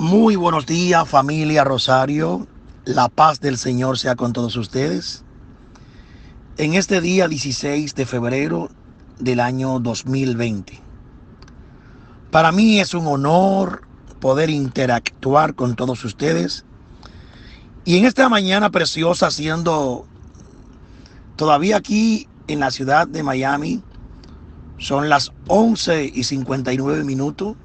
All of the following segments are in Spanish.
Muy buenos días, familia Rosario. La paz del Señor sea con todos ustedes. En este día 16 de febrero del año 2020. Para mí es un honor poder interactuar con todos ustedes. Y en esta mañana preciosa, siendo todavía aquí en la ciudad de Miami, son las 11:59.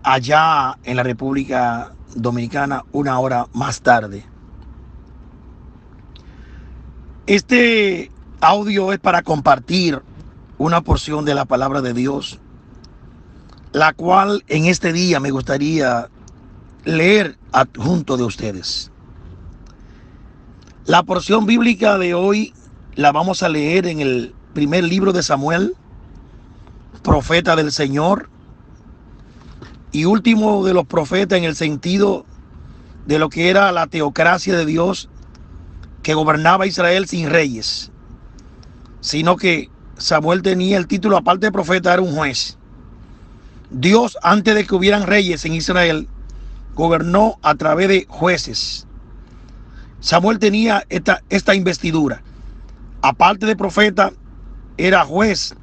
Allá en la República Dominicana, una hora más tarde. Este audio es para compartir una porción de la palabra de Dios, la cual en este día me gustaría leer junto de ustedes. La porción bíblica de hoy la vamos a leer en el primer libro de Samuel, profeta del Señor, y último de los profetas en el sentido de lo que era la teocracia de Dios, que gobernaba Israel sin reyes, sino que Samuel tenía el título, aparte de profeta, era un juez. Dios, antes de que hubieran reyes en Israel, gobernó a través de jueces. Samuel tenía esta investidura. Aparte de profeta, era juez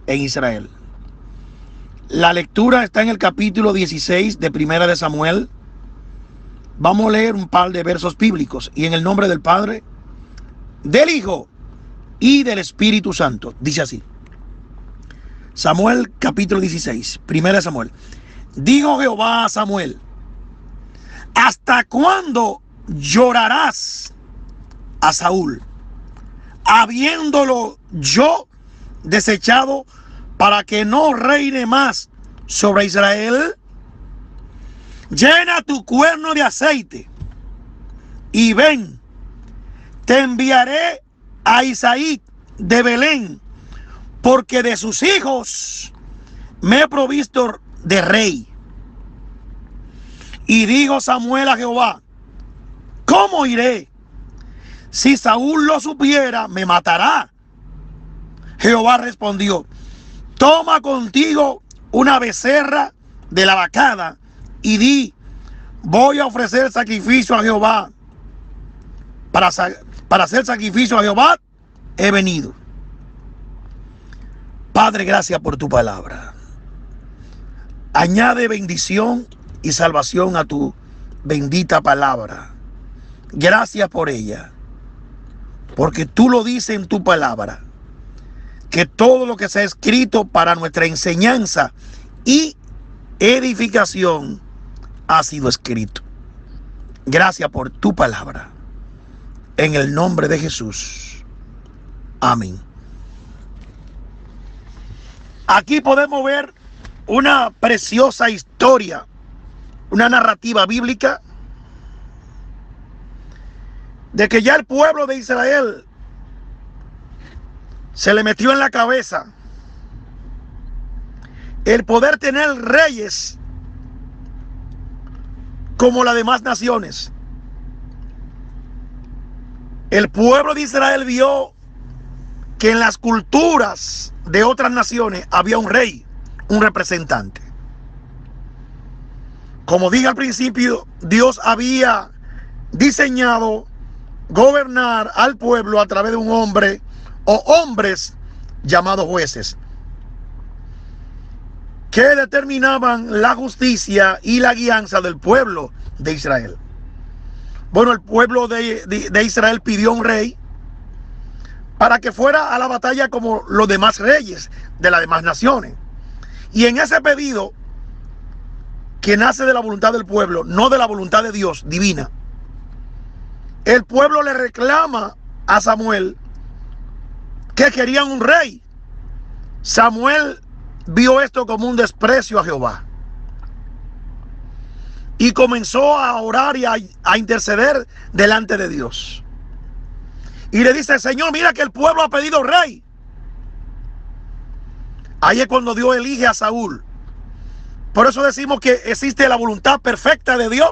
en Israel. La lectura está en el capítulo 16 de Primera de Samuel. Vamos a leer un par de versos bíblicos. Y en el nombre del Padre, del Hijo y del Espíritu Santo. Dice así. Samuel capítulo 16, Primera de Samuel. Dijo Jehová a Samuel: ¿hasta cuándo llorarás a Saúl, habiéndolo yo desechado, para que no reine más sobre Israel? Llena tu cuerno de aceite y ven, te enviaré a Isaí de Belén, porque de sus hijos me he provisto de rey. Y dijo Samuel a Jehová: ¿cómo iré? Si Saúl lo supiera, me matará. Jehová respondió: toma contigo una becerra de la vacada y di: voy a ofrecer sacrificio a Jehová. Para hacer sacrificio a Jehová he venido. Padre, gracias por tu palabra. Añade bendición y salvación a tu bendita palabra. Gracias por ella, porque tú lo dices en tu palabra, que todo lo que se ha escrito para nuestra enseñanza y edificación ha sido escrito. Gracias por tu palabra. En el nombre de Jesús. Amén. Aquí podemos ver una preciosa historia, una narrativa bíblica de que ya el pueblo de Israel se le metió en la cabeza el poder tener reyes como las demás naciones. El pueblo de Israel vio que en las culturas de otras naciones había un rey, un representante. Como dije al principio, Dios había diseñado gobernar al pueblo a través de un hombre o hombres llamados jueces, que determinaban la justicia y la guianza del pueblo de Israel. Bueno, el pueblo de Israel pidió un rey para que fuera a la batalla como los demás reyes de las demás naciones. Y en ese pedido, que nace de la voluntad del pueblo, no de la voluntad de Dios divina, el pueblo le reclama a Samuel que querían un rey. Samuel vio esto como un desprecio a Jehová y comenzó a orar y a interceder delante de Dios. Y le dice: Señor, mira que el pueblo ha pedido rey. Ahí es cuando Dios elige a Saúl. Por eso decimos que existe la voluntad perfecta de Dios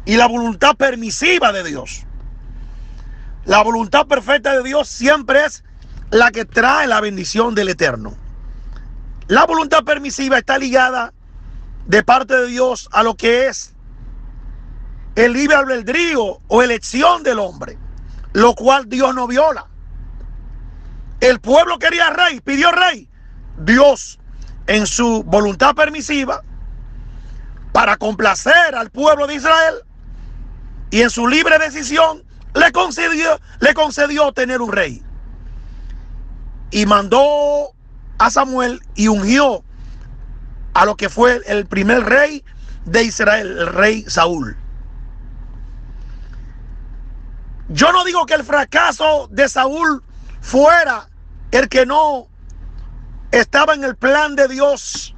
y la voluntad permisiva de Dios. La voluntad perfecta de Dios siempre es la que trae la bendición del Eterno. La voluntad permisiva está ligada de parte de Dios a lo que es el libre albedrío o elección del hombre, lo cual Dios no viola. El pueblo quería rey, pidió rey. Dios, en su voluntad permisiva, para complacer al pueblo de Israel y en su libre decisión, le concedió tener un rey. Y mandó a Samuel y ungió a lo que fue el primer rey de Israel, el rey Saúl. Yo no digo que el fracaso de Saúl fuera el que no estaba en el plan de Dios,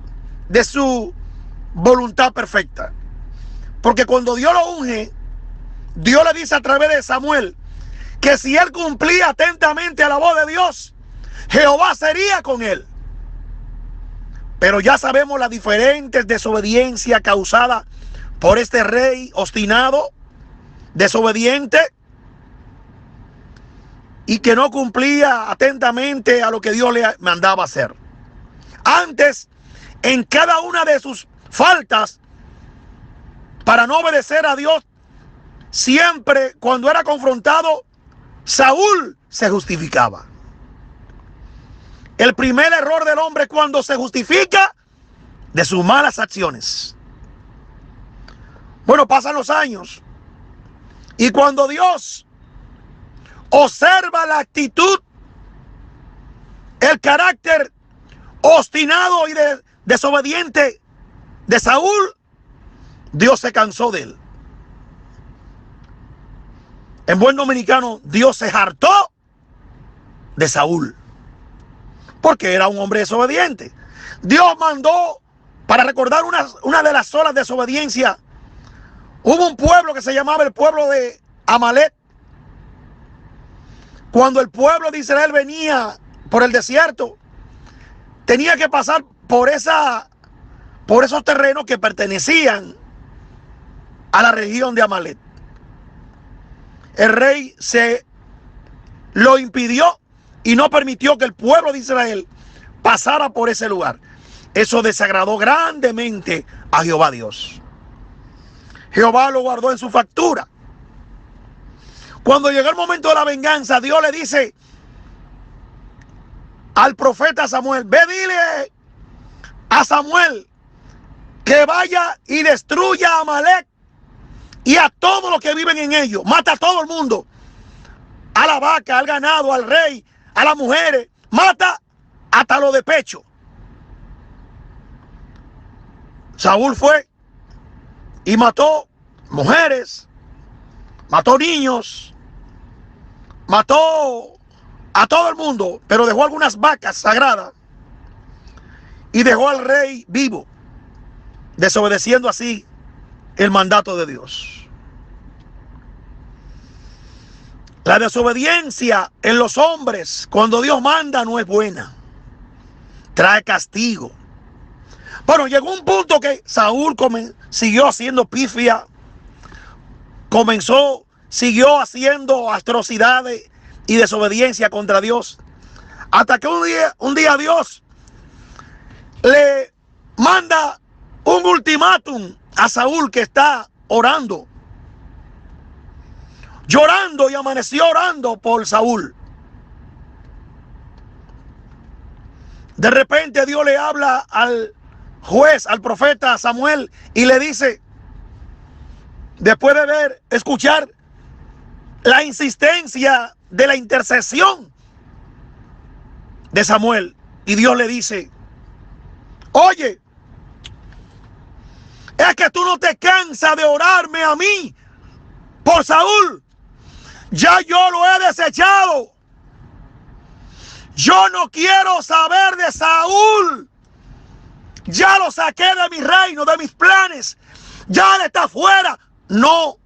de su voluntad perfecta. Porque cuando Dios lo unge, Dios le dice a través de Samuel que si él cumplía atentamente a la voz de Dios, Jehová sería con él. Pero ya sabemos las diferentes desobediencias causadas por este rey obstinado, desobediente, y que no cumplía atentamente a lo que Dios le mandaba hacer. Antes, en cada una de sus faltas, para no obedecer a Dios, siempre cuando era confrontado, Saúl se justificaba. El primer error del hombre es cuando se justifica de sus malas acciones. Bueno, pasan los años y cuando Dios observa la actitud, el carácter obstinado y desobediente de Saúl, Dios se cansó de él. En buen dominicano, Dios se hartó de Saúl, porque era un hombre desobediente. Dios mandó, para recordar una de las solas desobediencias, hubo un pueblo que se llamaba el pueblo de Amalek. Cuando el pueblo de Israel venía por el desierto, tenía que pasar por esos terrenos que pertenecían a la región de Amalek. El rey se lo impidió y no permitió que el pueblo de Israel pasara por ese lugar. Eso desagradó grandemente a Jehová Dios. Jehová lo guardó en su factura. Cuando llegó el momento de la venganza, Dios le dice al profeta Samuel: ve, dile a Samuel que vaya y destruya a Amalek y a todos los que viven en ellos. Mata a todo el mundo, a la vaca, al ganado, al rey, a las mujeres. Mata hasta lo de pecho. Saúl fue y mató mujeres, mató niños, mató a todo el mundo, pero dejó algunas vacas sagradas y dejó al rey vivo, desobedeciendo así el mandato de Dios. La desobediencia en los hombres, cuando Dios manda, no es buena. Trae castigo. Bueno, llegó un punto que Saúl siguió haciendo pifia, siguió haciendo atrocidades y desobediencia contra Dios, hasta que un día Dios le manda un ultimátum a Saúl, que está orando, llorando, y amaneció orando por Saúl. De repente Dios le habla al juez, al profeta Samuel, y le dice, después de escuchar la insistencia de la intercesión de Samuel, y Dios le dice: oye, es que tú no te cansas de orarme a mí por Saúl. Ya yo lo he desechado. Yo no quiero saber de Saúl. Ya lo saqué de mi reino, de mis planes. Ya él está fuera. No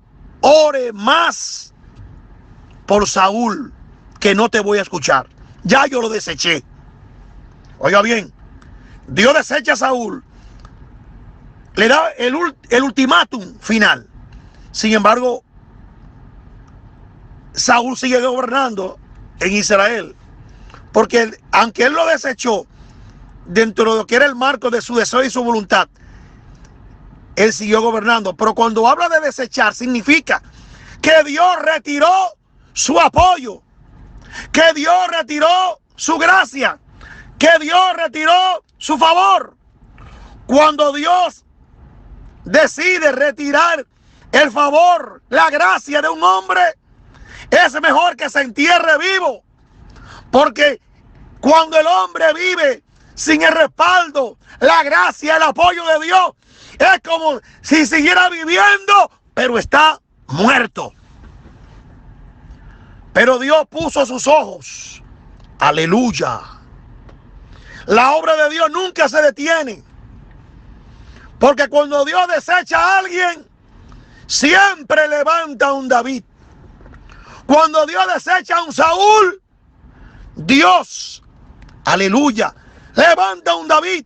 ore más por Saúl, que no te voy a escuchar. Ya yo lo deseché. Oiga bien, Dios desecha a Saúl, le da el ultimátum final. Sin embargo, Saúl sigue gobernando en Israel, porque aunque él lo desechó dentro de lo que era el marco de su deseo y su voluntad, él siguió gobernando. Pero cuando habla de desechar, significa que Dios retiró su apoyo, que Dios retiró su gracia, que Dios retiró su favor. Cuando Dios decide retirar el favor, la gracia de un hombre, es mejor que se entierre vivo. Porque cuando el hombre vive sin el respaldo, la gracia, el apoyo de Dios, es como si siguiera viviendo, pero está muerto. Pero Dios puso sus ojos. Aleluya. La obra de Dios nunca se detiene. Porque cuando Dios desecha a alguien, siempre levanta a un David. Cuando Dios desecha a un Saúl, Dios, aleluya, levanta a un David.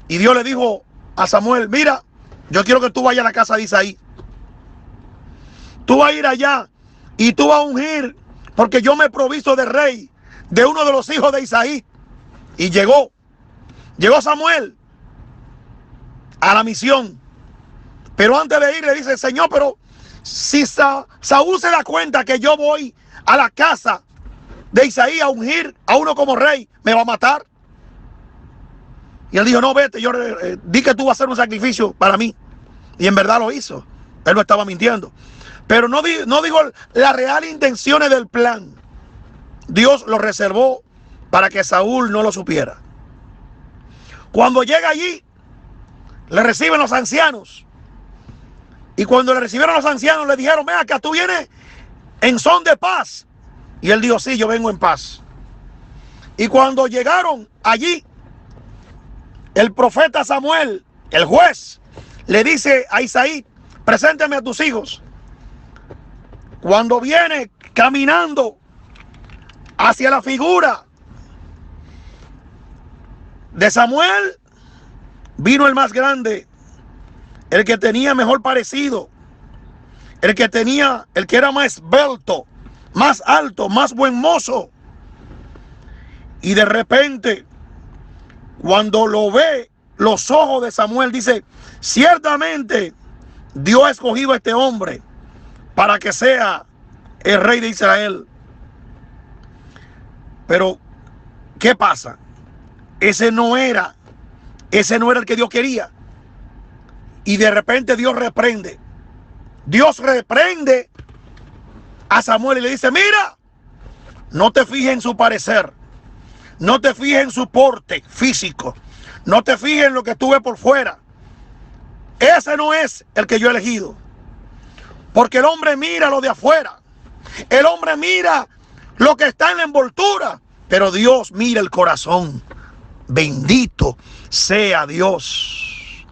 Y Dios le dijo a Samuel, mira, yo quiero que tú vayas a la casa de Isaí. Tú vas a ir allá y tú vas a ungir, porque yo me he provisto de rey de uno de los hijos de Isaí. Y llegó Samuel a la misión. Pero antes de ir le dice, Señor, pero si Saúl se da cuenta que yo voy a la casa de Isaí a ungir a uno como rey, ¿me va a matar? Y él dijo, no, vete, yo di que tú vas a hacer un sacrificio para mí. Y en verdad lo hizo. Él no estaba mintiendo. Pero no digo las reales intenciones del plan. Dios lo reservó para que Saúl no lo supiera. Cuando llega allí, le reciben los ancianos. Y cuando le recibieron los ancianos, le dijeron, ven acá, tú vienes en son de paz. Y él dijo, sí, yo vengo en paz. Y cuando llegaron allí, el profeta Samuel, el juez, le dice a Isaí, preséntame a tus hijos. Cuando viene caminando hacia la figura de Samuel, vino el más grande, el que tenía mejor parecido, el que era más esbelto, más alto, más buen mozo. Y de repente, cuando lo ve, los ojos de Samuel dice, ciertamente Dios ha escogido a este hombre para que sea el rey de Israel. Pero, ¿qué pasa? Ese no era el que Dios quería. Y de repente Dios reprende a Samuel y le dice, mira, no te fijes en su parecer, no te fijes en su porte físico, no te fijes en lo que tú ves por fuera. Ese no es el que yo he elegido. Porque el hombre mira lo de afuera, el hombre mira lo que está en la envoltura, pero Dios mira el corazón. Bendito sea Dios.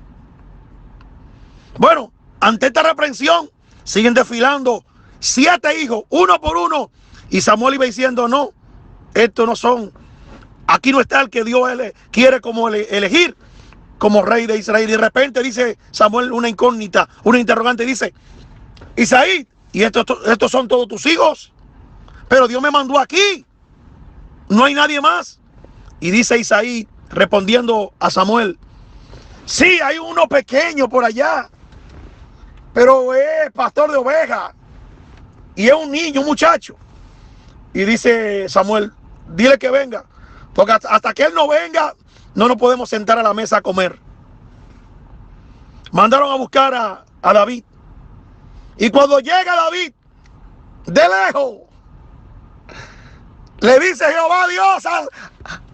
Bueno, ante esta reprensión siguen desfilando 7 hijos, uno por uno. Y Samuel iba diciendo, no, estos no son. Aquí no está el que Dios quiere como elegir como rey de Israel. Y de repente dice Samuel una incógnita, una interrogante. Dice, Isaí, ¿y estos son todos tus hijos? Pero Dios me mandó aquí. No hay nadie más. Y dice Isaí, respondiendo a Samuel, sí, hay uno pequeño por allá, pero es pastor de ovejas y es un niño, un muchacho. Y dice Samuel, dile que venga, porque hasta que él no venga, no nos podemos sentar a la mesa a comer. Mandaron a buscar a David. Y cuando llega David, de lejos, le dice Jehová Dios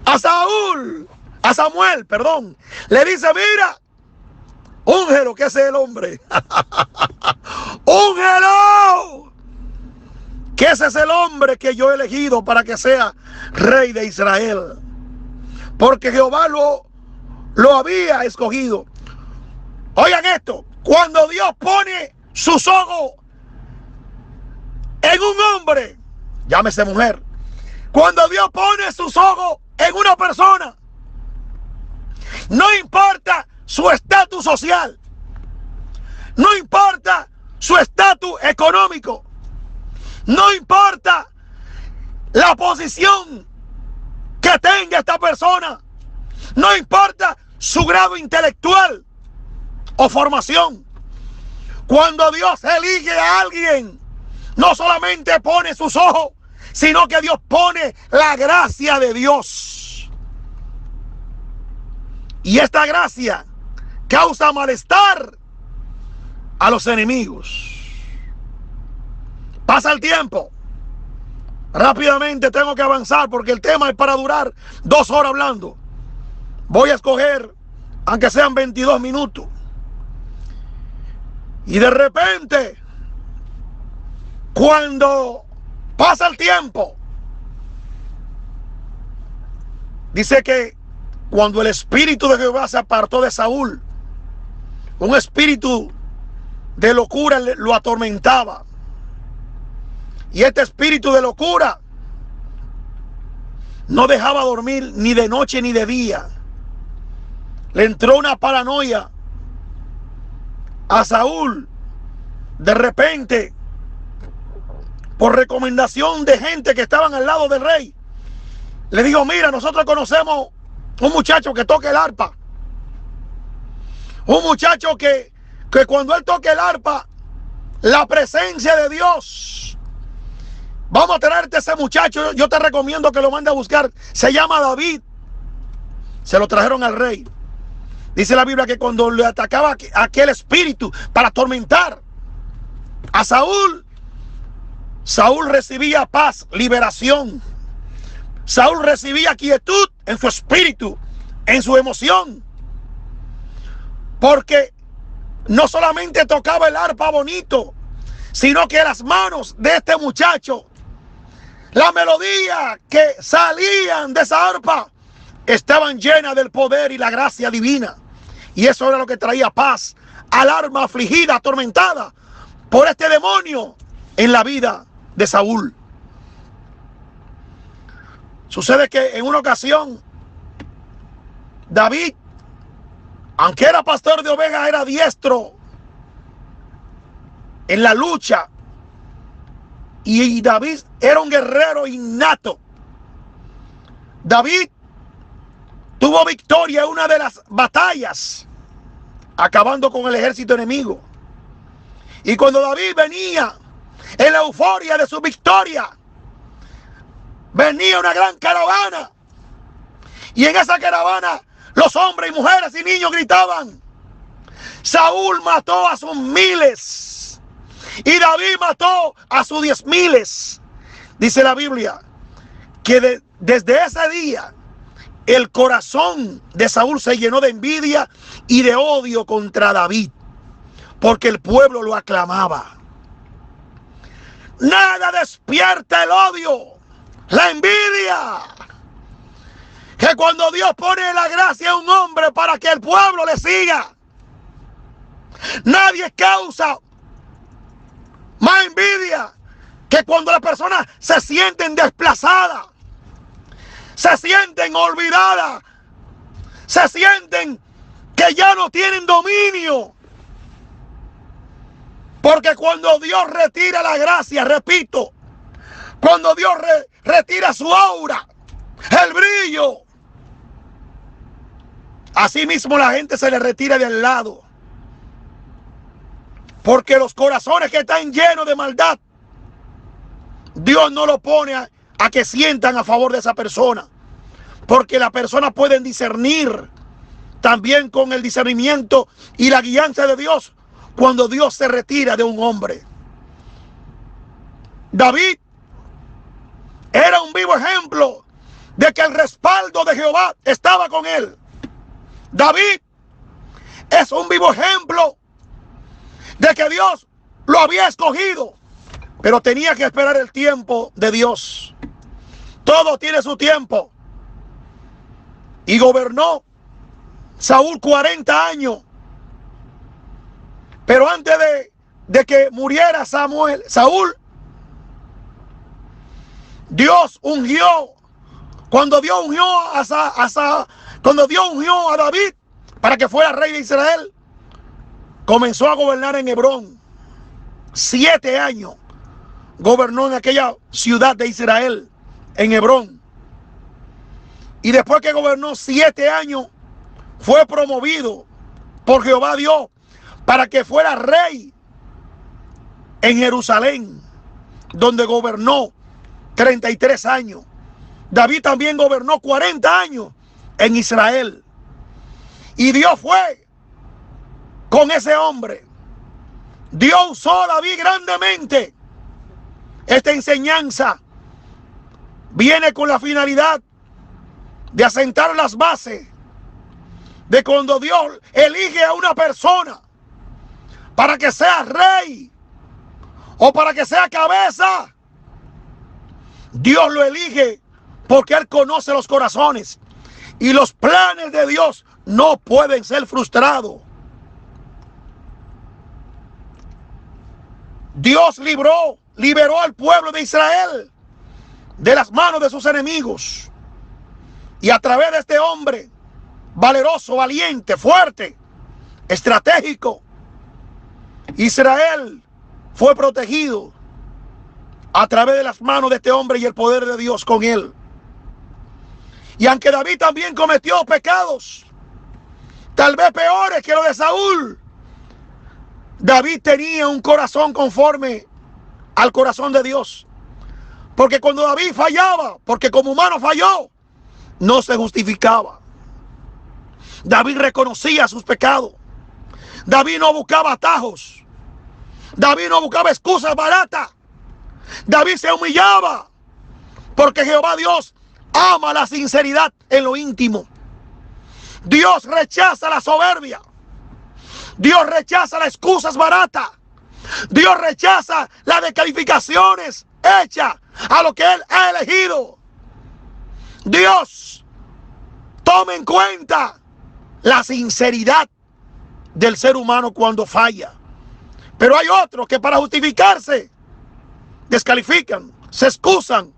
a Samuel, perdón. Le dice, mira, úngelo, que ese es el hombre. Úngelo, que ese es el hombre que yo he elegido para que sea rey de Israel. Porque Jehová lo había escogido. Oigan esto, cuando Dios pone sus ojos en un hombre, llámese mujer, cuando Dios pone sus ojos en una persona, no importa su estatus social, no importa su estatus económico, no importa la posición que tenga esta persona, no importa su grado intelectual, o formación. Cuando Dios elige a alguien, no solamente pone sus ojos, sino que Dios pone la gracia de Dios. Y esta gracia causa malestar a los enemigos. Pasa el tiempo. Rápidamente tengo que avanzar porque el tema es para durar 2 horas hablando. Voy a escoger, aunque sean 22 minutos. Y de repente, cuando pasa el tiempo, dice que cuando el espíritu de Jehová se apartó de Saúl, un espíritu de locura lo atormentaba. Y este espíritu de locura no dejaba dormir ni de noche ni de día. Le entró una paranoia a Saúl. De repente, por recomendación de gente que estaban al lado del rey, le dijo: mira, nosotros conocemos un muchacho que toca el arpa. Un muchacho que cuando él toque el arpa, la presencia de Dios. Vamos a traerte a ese muchacho. Yo te recomiendo que lo mande a buscar. Se llama David. Se lo trajeron al rey. Dice la Biblia que cuando le atacaba aquel espíritu para atormentar a Saúl, Saúl recibía paz, liberación. Saúl recibía quietud en su espíritu, en su emoción. Porque no solamente tocaba el arpa bonito, sino que las manos de este muchacho, la melodía que salían de esa arpa, estaban llenas del poder y la gracia divina. Y eso era lo que traía paz al alma afligida, atormentada por este demonio en la vida de Saúl. Sucede que en una ocasión, David, aunque era pastor de ovejas, era diestro en la lucha. Y David era un guerrero innato. David tuvo victoria en una de las batallas, acabando con el ejército enemigo. Y cuando David venía en la euforia de su victoria, venía una gran caravana. Y en esa caravana los hombres y mujeres y niños gritaban: Saúl mató a sus miles y David mató a sus 10,000. Dice la Biblia que desde ese día el corazón de Saúl se llenó de envidia y de odio contra David, porque el pueblo lo aclamaba. Nada despierta el odio, la envidia, que cuando Dios pone la gracia a un hombre para que el pueblo le siga. Nadie causa más envidia que cuando las personas se sienten desplazadas, se sienten olvidadas, se sienten que ya no tienen dominio. Porque cuando Dios retira la gracia, repito, cuando Dios retira su aura, el brillo, así mismo la gente se le retira del lado. Porque los corazones que están llenos de maldad, Dios no lo pone a que sientan a favor de esa persona. Porque las personas pueden discernir también con el discernimiento y la guianza de Dios cuando Dios se retira de un hombre. David era un vivo ejemplo de que el respaldo de Jehová estaba con él. David es un vivo ejemplo de que Dios lo había escogido, pero tenía que esperar el tiempo de Dios. Todo tiene su tiempo. Y gobernó Saúl 40 años. Pero antes de que muriera Saúl, Dios ungió. Cuando Dios ungió a David para que fuera rey de Israel, comenzó a gobernar en Hebrón. 7 años gobernó en aquella ciudad de Israel, en Hebrón. Y después que gobernó 7 años, fue promovido por Jehová Dios para que fuera rey en Jerusalén, donde gobernó 33 años. David también gobernó 40 años en Israel. Y Dios fue con ese hombre. Dios usó a David grandemente. Esta enseñanza viene con la finalidad de asentar las bases de cuando Dios elige a una persona para que sea rey o para que sea cabeza. Dios lo elige porque Él conoce los corazones y los planes de Dios no pueden ser frustrados. Dios liberó al pueblo de Israel de las manos de sus enemigos. Y a través de este hombre valeroso, valiente, fuerte, estratégico, Israel fue protegido a través de las manos de este hombre y el poder de Dios con él. Y aunque David también cometió pecados, tal vez peores que los de Saúl, David tenía un corazón conforme al corazón de Dios. Porque cuando David fallaba, porque como humano falló, no se justificaba. David reconocía sus pecados. David no buscaba atajos. David no buscaba excusas baratas. David se humillaba, porque Jehová Dios ama la sinceridad en lo íntimo. Dios rechaza la soberbia. Dios rechaza las excusas baratas. Dios rechaza las descalificaciones hechas a lo que Él ha elegido. Dios toma en cuenta la sinceridad del ser humano cuando falla. Pero hay otros que para justificarse descalifican, se excusan,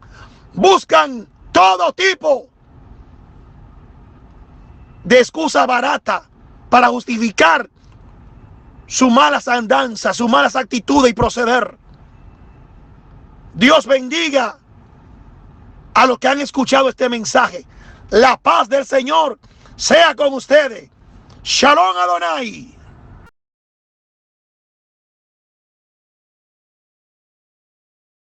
buscan todo tipo de excusa barata para justificar su malas andanzas, sus malas actitudes y proceder. Dios bendiga a los que han escuchado este mensaje. La paz del Señor sea con ustedes. Shalom Adonai.